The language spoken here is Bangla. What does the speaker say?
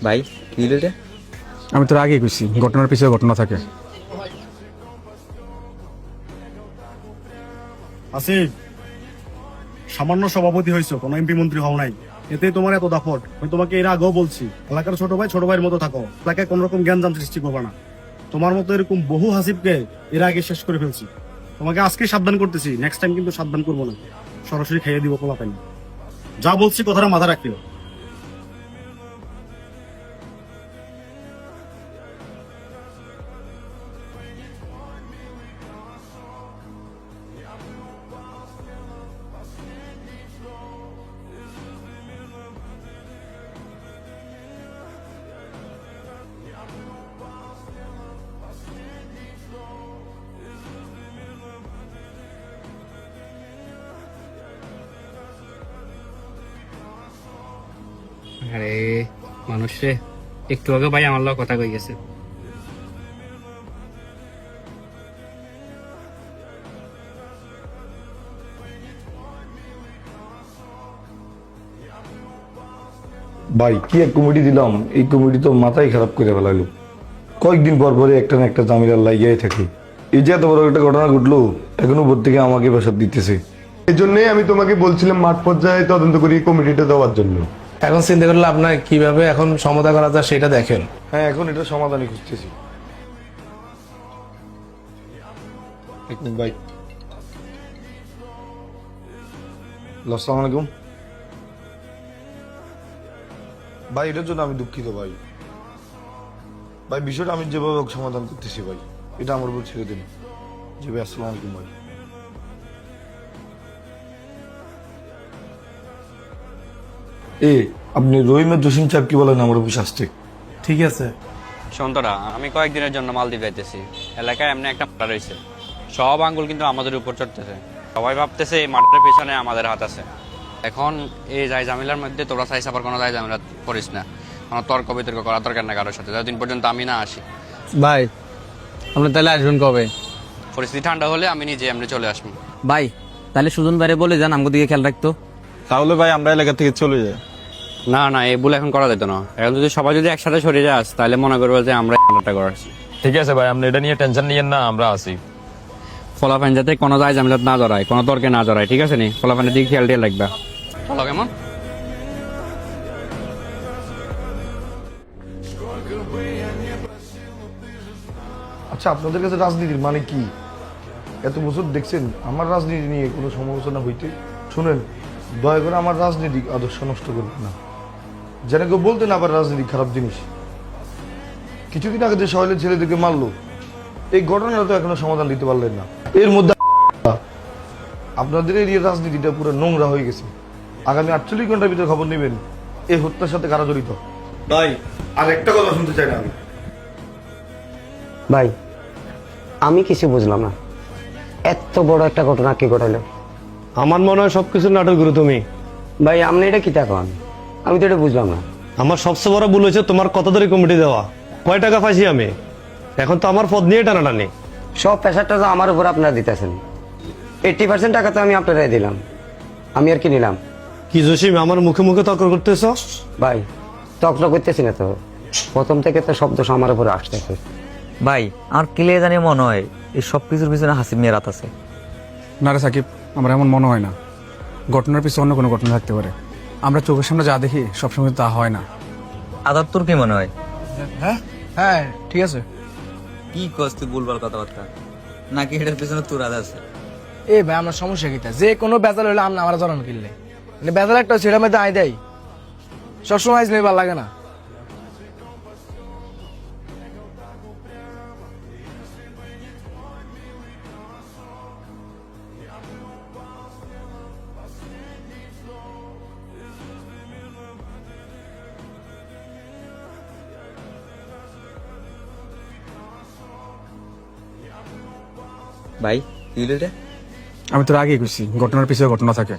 ভাই কি হলো রে? আমি তোর আগেই কইছি ঘটনার পিছনে ঘটনা থাকে। আসিফ, সামান্য সভাপতি হয়েছো, কোনো এমপি মন্ত্রী হও নাই, এতে তোমার এত দাপট। আমি তোমাকে এর আগেও বলছি, এলাকার ছোট ভাই ছোট ভাইয়ের মতো থাকো, এলাকায় কোন রকম জ্ঞানজাম সৃষ্টি করবে না। তোমার মতো এরকম বহু হাসিবকে এর আগে শেষ করে ফেলছি। তোমাকে আজকে সাবধান করতেছি, নেক্সট টাইম কিন্তু সাবধান করবো না, সরাসরি খাইয়ে দিব পোলা পানি। যা বলছি কথাটা মাথা রাখিও। আরে মানুষ রে, একটু আগে ভাই আমার লগে কথা কই গেছে। ভাই কি এক কমিটি দিলাম, এই কমিটি তো মাথায় খারাপ করে ফেলাইলো। কয়েকদিন পর পরে একটা না একটা জামিলার লাগিয়ে থাকে। এই যে এত বড় একটা ঘটনা ঘটলো, এখন উপর থেকে আমাকে প্রেসার দিতেছে। এই জন্যই আমি তোমাকে বলছিলাম মাঠ পর্যায়ে তদন্ত করি কমিটিটা দেওয়ার জন্য। এখন চিন্তা করলে আপনার কিভাবে এখন সমাধান করা যায় সেটা দেখেন। হ্যাঁ, এখন এটা সমাধানই খুঁজতেছি। এক মিনিট ভাই। আসসালামু আলাইকুম ভাই, এটার জন্য আমি দুঃখিত ভাই। ভাই বিষয়টা আমি যেভাবে হোক সমাধান করতেছি ভাই, এটা আমার উপর ছেড়ে দিন। জি ভাই, আসসালামু আলাইকুম ভাই। আপনি রহিমের জসিম সাহেব কি বলেন আমার অফিস আসতে? ঠিক আছে, সন্তরা, আমি কয়েকদিনের জন্য মালদ্বীপ যাইতেছি। এলাকায় এমনি একটা মার্ডার হয়েছে, সব আঙ্গুল কিন্তু আমাদের উপর চড়তেছে। সবাই ভাবতেছে এই মার্ডারের পেছনে আমাদের হাত আছে। এখন এই যাই ঝামেলার মধ্যে তোরা চাইছ আবার কোনো যাই ঝামেলা করিস না, কোনো তর্ক বিতর্ক করা দরকার না কারোর সাথে, যতদিন পর্যন্ত আমি না আসি। ভাই আপনি তাহলে আসবেন কবে? পরিস্থিতি ঠান্ডা হলে আমি নিজে এমনি চলে আসবো। ভাই তাহলে সুজন বাইরে বলে যান আমাকে দিকে খেয়াল রাখতো। তাহলে ভাই আমরা এলাকা থেকে চলে যাই। না না, এই ভুল এখন করা যেত না। এখন যদি সবাই যদি একসাথে সরে যাস তাহলে মনে করবো যে আমরা মার্ডারটা করাচ্ছি। ঠিক আছে ভাই, আপনি এটা নিয়ে টেনশন নিয়েন না, আমরা আছি। ফলাফান যাতে কোনো যায় ঝামেলা না জড়ায়, কোনো তর্কে না জড়ায়, ঠিক আছে নি? ফলাফানের দিকে খেয়াল দিয়ে রাখবা। চলো কেমন? আচ্ছা, আপনাদের কাছে রাজনীতির মানে কি? এত বছর দেখছেন আমার রাজনীতি নিয়ে কোনো সমালোচনা হইতে? শুনেন, দয়া করে আমার রাজনৈতিক আদর্শ নষ্ট করবেন না। যেন কেউ বলতেন আবার রাজনীতি খারাপ জিনিস। কিছুদিন আগে যে সহেলের ছেলেদেরকে মারলো, এই ঘটনাটা তো এখনো সমাধান দিতে পারলেন না। এর মধ্যে আপনাদের এরিয়ার রাজনীতিটা পুরো নোংরা হয়ে গেছে। আগামী 48 ঘন্টার ভিতরে খবর নেবেন এই হত্যার সাথে কারা জড়িত। ভাই আর একটা কথা শুনতে চাই না আমি। ভাই আমি কিছু বুঝলাম না, এত বড় একটা ঘটনা কি ঘটাইলো? আমার মনে হয় সবকিছু নাটক করো তুমি। ভাই আপনি এটা কি দেখেন? আমি তো এটা বুঝলাম না। আমার সবচেয়ে বড় ভুল হয়েছে তোমার কত ধরে কমিটি দেওয়া। কয় টাকা পাইছি আমি, এখন তো আমার পদ নিয়ে টানাটানি। সব প্রেশারটা তো আমার উপর আপনারা দিতেছেন। 80% টাকা তো আমি আপনারাই দিলাম, আমি আর কি নিলাম? কি জসিম আমার মুখে মুখে তর্ক করতেছ? ভাই তক্র করতেছি না তো, প্রথম থেকে তো শব্দ আমার উপরে আসতেছে। ভাই আর ক্লিয়ার জানি মনে হয় এই সব কিছুর পিছনে হাসিব মেয়ের হাত আছে। না রে সাকিব, আমার এমন মনে হয় না। ঘটনার পিছনে অন্য কোনো ঘটনা থাকতে পারে। আমরা চোখের সামনে যা দেখি সবসময় তা হয় না। আদার তোর কি মনে হয়? হ্যাঁ হ্যাঁ, ঠিক আছে। কি কস তুই বলবার কথাবার্তা, নাকি এটার পিছনে তোর আদা আছে? এ ভাই আমার সমস্যা কিটা, যে কোনো বেজাল হইলে আমরা আমার জড়ানো কিনলে মানে বেজাল একটা সেটার মধ্যে আয় দেয়, সবসময় আইজ নেই ভালো লাগে না। ভাই কি হলো রে? আমি তোর আগেই কইছি ঘটনার পিছনে ঘটনা থাকে।